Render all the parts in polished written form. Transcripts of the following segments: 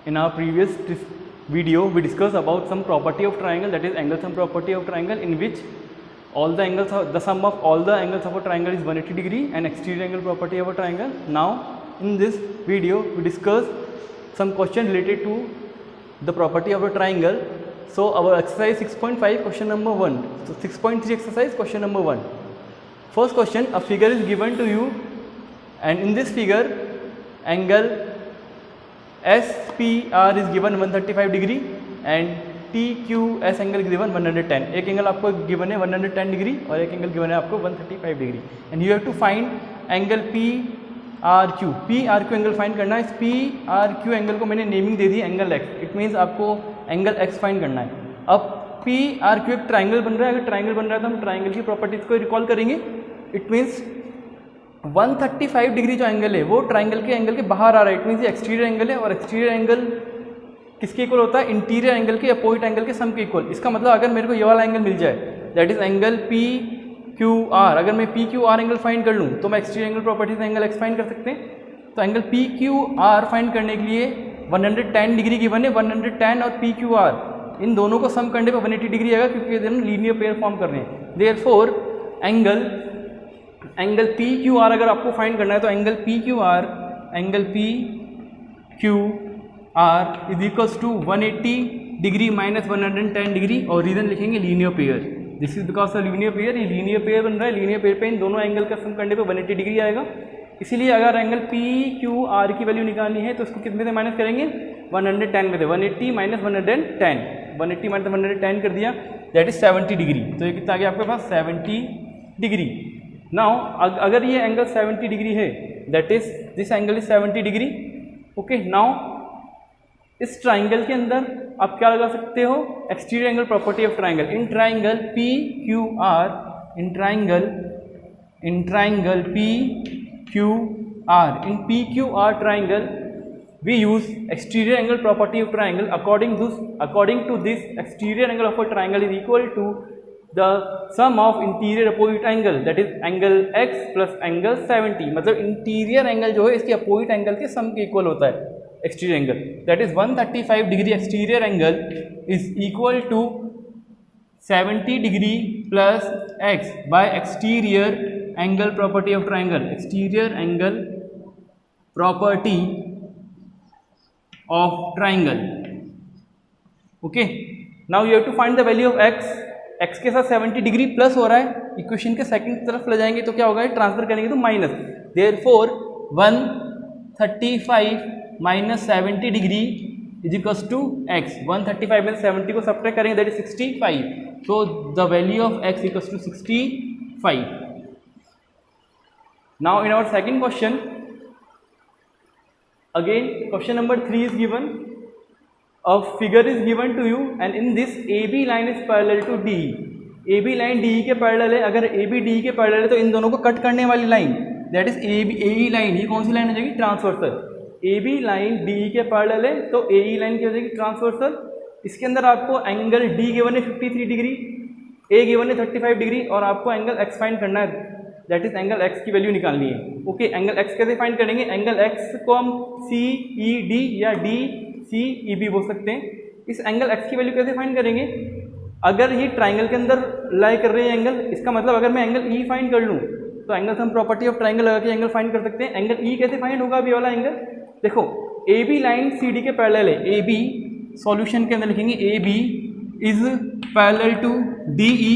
In our previous video, we discussed about some property of triangle, that is angle sum property of triangle, in which all the angles are, the sum of all the angles of a triangle is 180 degree, and exterior angle property of a triangle. Now in this video we discuss some question related to the property of a triangle. So our exercise 6.5 question number 1. So 6.3 exercise question number 1. First question, a figure is given to you, and in this figure angle SPR is given 135 degree and TQS angle is given 110. एक angle आपको given है 110 degree और एक angle given है आपको 135 degree, and you have to find angle PRQ. PRQ angle find करना है. इस PRQ एंगल को मैंने नेमिंग दे दी एंगल X. इट मीन्स आपको एंगल X फाइंड करना है. अब PRQ एक ट्राइंगल बन रहा है. अगर ट्राइंगल बन रहा है तो हम ट्राइंगल की प्रॉपर्टीज को रिकॉल करेंगे. इट मीन्स 135 डिग्री जो एंगल है वो ट्राइंगल के एंगल के बाहर आ रहा है. इट मीन्स ये एक्सटीरियर एंगल है, और एक्सटीरियर एंगल किसके इक्वल होता है? इंटीरियर एंगल के अपोजिट एंगल के सम के इक्वल. इसका मतलब अगर मेरे को ये वाला एंगल मिल जाए, दैट इज एंगल PQR. अगर मैं PQR एंगल फाइंड कर लूँ तो मैं एक्सटीरियर एंगल प्रॉपर्टी से एंगल X फाइंड कर सकते हैं. तो एंगल PQR फाइंड करने के लिए 110 डिग्री गिवन है. 110 और PQR इन दोनों को सम करने पे 180 डिग्री आएगा, क्योंकि हम लीनियर पेयर फॉर्म कर रहे हैं. देयरफॉर एंगल PQR अगर आपको फाइंड करना है तो angle PQR is equals to 180 degree minus 110 degree, और रीजन लिखेंगे linear pair. This is because of linear pair. ये लीनियर पेयर बन रहा है. लीनियर पेयर पे इन दोनों एंगल का सम करने पे 180 डिग्री आएगा. इसीलिए अगर एंगल PQR की वैल्यू निकालनी है तो इसको कितने से माइनस करेंगे? 110 में से. 180 माइनस 110, 180 माइनस 110 कर दिया, दैट इज 70 डिग्री. तो ये कितना आ गया आपके पास? 70 डिग्री. नाउ अगर ये एंगल 70 डिग्री है, that is this angle is 70 degree. Okay, now इस ट्राइंगल के अंदर आप क्या लगा सकते हो? Exterior angle property of triangle. In triangle PQR, in triangle PQR, in PQR triangle we use exterior angle property of triangle. According to this, exterior angle of a triangle is equal to the sum of interior opposite angle, that is angle X plus angle 70. मतलब interior angle जो है इसके opposite angle के सम के equal होता है exterior angle. That is 135 degree exterior angle is equal to 70 degree plus X by exterior angle property of triangle. Exterior angle property of triangle. Okay, now you have to find the value of x. x के साथ 70 degree plus हो रहा है. Equation के second तरफ ले जाएंगे तो क्या होगा? ट्रांसफर करेंगे तो minus. Therefore 135 minus 70 degree is equals to x. 135 में 70 को सब्ट्रैक्ट करेंगे, दैट इज 65. तो the value of x equals to 65. Now in our second question, again question number 3 is given. A figure is given to you, and in this AB line is parallel to DE. AB line DE के parallel है. अगर AB DE के parallel है तो इन दोनों को cut करने वाली line, that is AE line, ये कौन सी लाइन हो जाएगी? ट्रांसवर्सल. AB लाइन DE के पैरेलल है तो AE लाइन की हो जाएगी ट्रांसवर्सल. इसके अंदर आपको एंगल D गिवन है 53 डिग्री, A गिवन है 35 डिग्री, और आपको एंगल X फाइंड करना है, दैट इज एंगल X की वैल्यू निकालनी है. ओके, एंगल X कैसे फाइंड करेंगे? एंगल X को हम CED या DCEB बोल सकते हैं. इस एंगल X की वैल्यू कैसे फाइंड करेंगे? अगर ये ट्राइंगल के अंदर लाई कर रहे हैं एंगल, इसका मतलब अगर मैं एंगल E फाइंड कर लूँ तो angle sum property of triangle लगा के एंगल फाइंड कर सकते हैं. एंगल E कैसे फाइंड होगा? अभी वाला एंगल देखो, AB लाइन CD के पैरेलल है. AB सॉल्यूशन के अंदर लिखेंगे AB is parallel to DE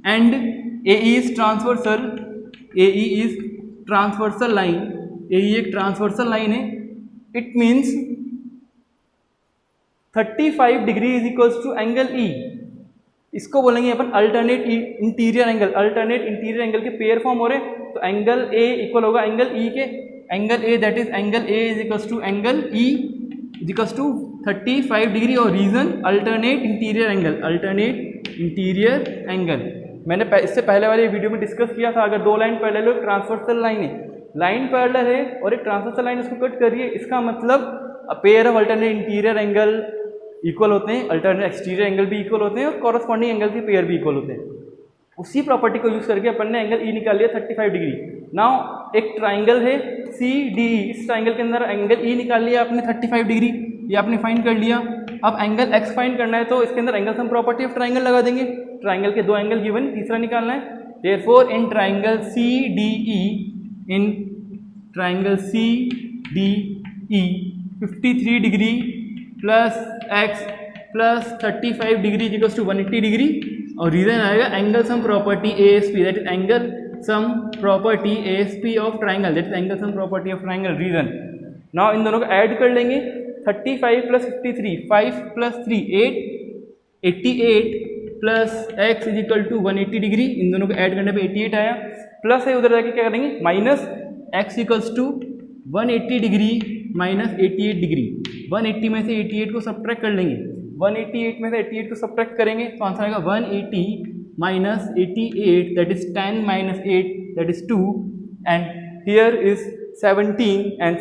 and AE is transversal. AE is transversal line. AE एक ट्रांसवर्सल लाइन है. It means 35 degree is equals to angle E. इसको बोलेंगे अपन alternate interior angle. Alternate interior angle के pair form हो रहे हैं, तो एंगल A इक्वल होगा एंगल E के. Angle A, that is angle A is equals to angle E is equals to 35 degree, और reason alternate interior angle. Alternate interior angle मैंने इससे पहले वाले वीडियो में डिस्कस किया था. अगर दो लाइन पैरेलल हो, ट्रांसवर्सल लाइन है, लाइन पैरेलल है और एक ट्रांसवर्सल लाइन इसको कट करिए, इसका मतलब pair of alternate interior angle equal होते हैं, अल्टरनेट एक्सटीरियर एंगल भी इक्वल होते हैं, और कॉरस्पॉन्डिंग एंगल की पेयर भी इक्वल होते हैं. उसी प्रॉपर्टी को यूज करके अपन ने एंगल E निकाल लिया 35 डिग्री. नाउ एक ट्राइंगल है CDE, इस ट्राइंगल के अंदर एंगल E निकाल लिया आपने 35 डिग्री. ये आपने फाइंड कर लिया। अब एंगल एक्स फाइंड करना है तो इसके अंदर angle sum property of triangle लगा देंगे। ट्राइंगल के दो एंगल गिवन, तीसरा निकालना है। Therefore in triangle C D E, in triangle C D E 53 degree plus X plus 35 degree equals to 180 degree, और रीजन आएगा angle sum property A S P, that is angle sum property A S P of triangle, that is angle sum property of triangle reason. Now in दोनों को add कर लेंगे। 35 plus 53, 5 plus 3 8, 88 plus x is equal to 180 degree. इन दोनों को add करने पे 88 आया, प्लस है उधर जाके क्या करेंगे minus X equals to 180 degree minus 88 degree. 180 में से 88 को सब्ट्रैक्ट कर लेंगे, 188 में से 88 को सब्ट्रैक्ट करेंगे तो आंसर आएगा 180 minus 88, that is 10 minus 8, that is 2, and here is 17 and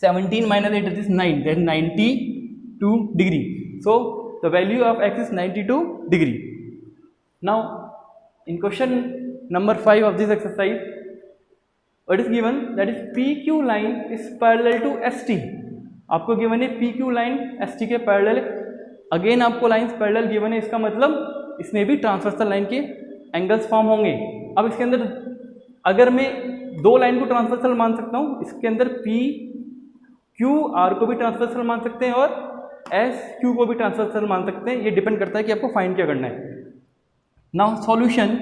17 minus 8, that is 9, that is 92 degree. So the value of x is 92 degree. Now in question number 5 of this exercise, what is given, that is PQ line is parallel to ST. आपको given है PQ line ST के parallel है। Again आपको lines parallel given है, इसका मतलब इसमें भी ट्रांसवर्सल लाइन के एंगल्स फॉर्म होंगे। अब इसके अंदर अगर मैं दो लाइन को ट्रांसवर्सल मान सकता हूँ, इसके अंदर P क्यू आर को भी ट्रांसवर्सल मान सकते हैं और एस क्यू को भी ट्रांसवर्सल मान सकते हैं। ये डिपेंड करता है कि आपको फाइंड क्या करना है। Now solution,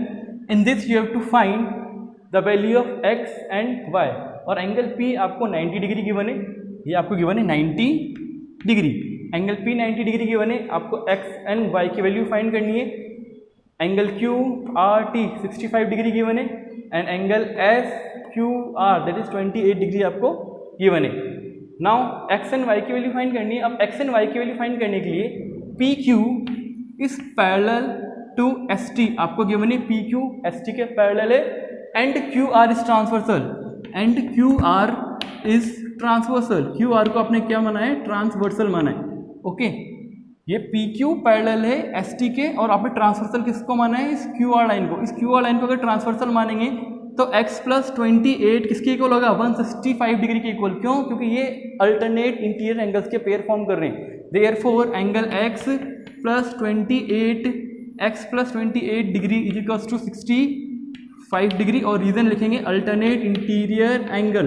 in this you have to find the value of X and Y, और एंगल पी आपको 90 डिग्री गिवन है, ये आपको गिवन है 90 degree. Angle P 90 degree given है, आपको एक्स एंड वाई की वैल्यू फाइंड करनी है। Angle Q R T 65 degree given है, and angle S Q R that is 28 degree आपको गिवन है। नाउ एक्स एंड वाई की वैल्यू फाइंड करनी है। अब एक्स एंड वाई की वैल्यू फाइंड करने के लिए P Q is parallel to S T, आपको गिवन है पी क्यू एस टी के पैरेलल है, and Q R is transversal, and Q R is transversal. Q R को आपने क्या माना है, ट्रांसवर्सल माना है। ओके, ये पी क्यू पैरेलल है एस टी के, और आपने ट्रांसवर्सल किसको माना है, इस क्यू आर लाइन को। इस क्यू आर लाइन को अगर ट्रांसवर्सल मानेंगे तो x प्लस 28 किसके इक्वल होगा, 165 डिग्री के इक्वल। क्यों, क्योंकि ये अल्टरनेट इंटीरियर एंगल्स के पेयर फॉर्म कर रहे हैं। Therefore angle x plus 28 degree is equals to 65 degree, और रीजन लिखेंगे alternate interior angle.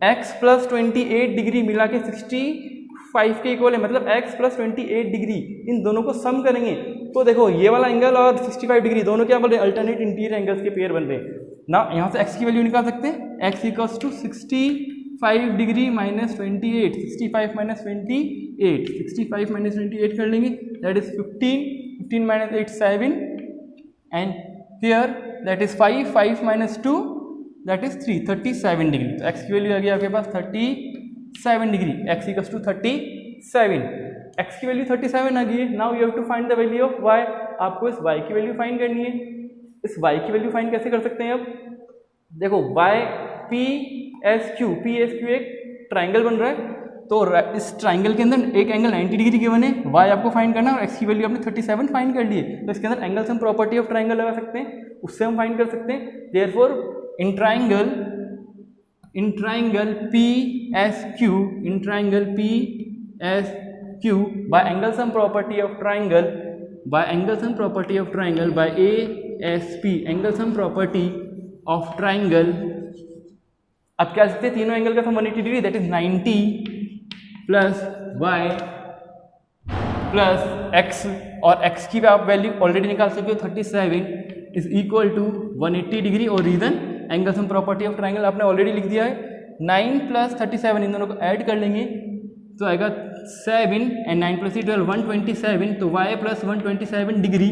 x plus 28 degree मिला के 65 के इक्वल है, मतलब x प्लस 28 डिग्री, इन दोनों को सम करेंगे तो देखो ये वाला एंगल और 65 डिग्री दोनों क्या बन रहे हैं, अल्टरनेट इंटीरियर एंगल्स के पेयर बन रहे हैं ना। यहाँ से x की वैल्यू निकाल सकते हैं, x equals to 65 degree minus 28, 65 minus 28, 65 minus 28 कर लेंगे, that is 15 minus 8 7, and here that is 5 minus 2 that is 3, 37 degree. तो x की वैल्यू आ गई आपके पास 37 degree, x equals to 37, x की वैल्यू 37 आ गई है। Now you have to find the value of y, आपको इस y की वैल्यू फाइंड करनी है। इस y की वैल्यू फाइंड कैसे कर सकते हैं, अब देखो y पी एस क्यू एक ट्राइंगल बन रहा है, तो इस ट्राइंगल के अंदर एक एंगल 90 डिग्री गिवन है, y आपको फाइंड करना है, और x की वैल्यू आपने 37 फाइंड कर ली है, तो इसके अंदर angle sum property of triangle लगा सकते हैं, उससे हम फाइंड कर सकते हैं। Therefore in triangle P S Q by angle sum property of triangle, by ASP angle sum property of triangle. अब क्या सकते हैं, तीनों एंगल का सम 180 degree, that is 90 plus y plus x, और x की भी आप वैल्यू ऑलरेडी निकाल सकते हो 37 इज इक्वल टू 180 डिग्री, और reason angle sum property of triangle आपने ऑलरेडी लिख दिया है। 9 प्लस 37 इन दोनों को ऐड कर लेंगे तो आएगा 7 एंड 9 प्लस 12 127, तो y plus 127 degree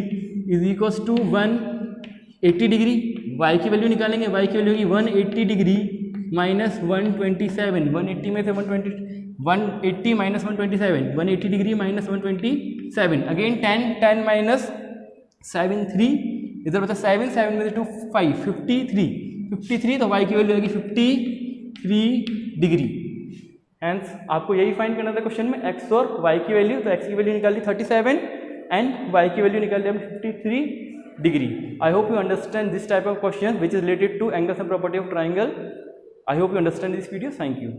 is equals to 180 degree. y की वैल्यू निकालेंगे, y की वैल्यू होगी 180 डिग्री माइनस 127, 180 में से 180 minus 127, 180 degree minus 127, again 10 minus 7 3, इधर बता 7 में से 2 5, 53, तो y की वैल्यू होगी 53 डिग्री। हेंस आपको यही फाइंड करना था क्वेश्चन में, x और y की वैल्यू, तो x की वैल्यू निकाल दी 37 एंड y की वैल्यू निकाल दी हमने 53 degree. I hope you understand this type of question which is related two angles and property of triangle. I hope you understand this video, thank you.